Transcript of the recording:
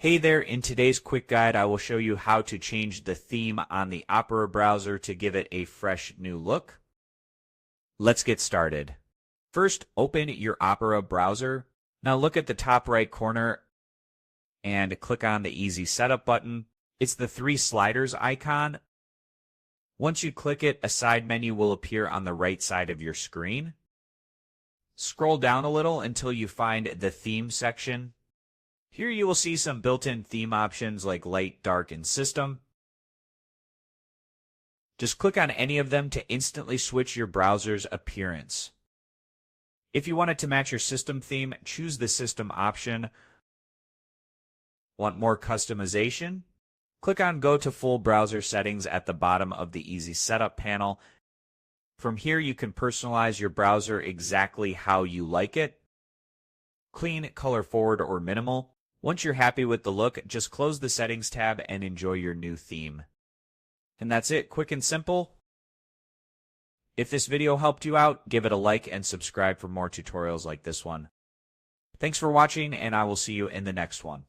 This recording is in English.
Hey there, in today's quick guide, I will show you how to change the theme on the Opera browser to give it a fresh new look. Let's get started. First, open your Opera browser. Now look at the top right corner and click on the Easy Setup button. It's the three sliders icon. Once you click it, a side menu will appear on the right side of your screen. Scroll down a little until you find the Theme section. Here you will see some built-in theme options like light, dark, and system. Just click on any of them to instantly switch your browser's appearance. If you want it to match your system theme, choose the system option. Want more customization? Click on Go to Full Browser Settings at the bottom of the Easy Setup panel. From here you can personalize your browser exactly how you like it. Clean, color forward, or minimal. Once you're happy with the look, just close the Settings tab and enjoy your new theme. And that's it, quick and simple. If this video helped you out, give it a like and subscribe for more tutorials like this one. Thanks for watching, and I will see you in the next one.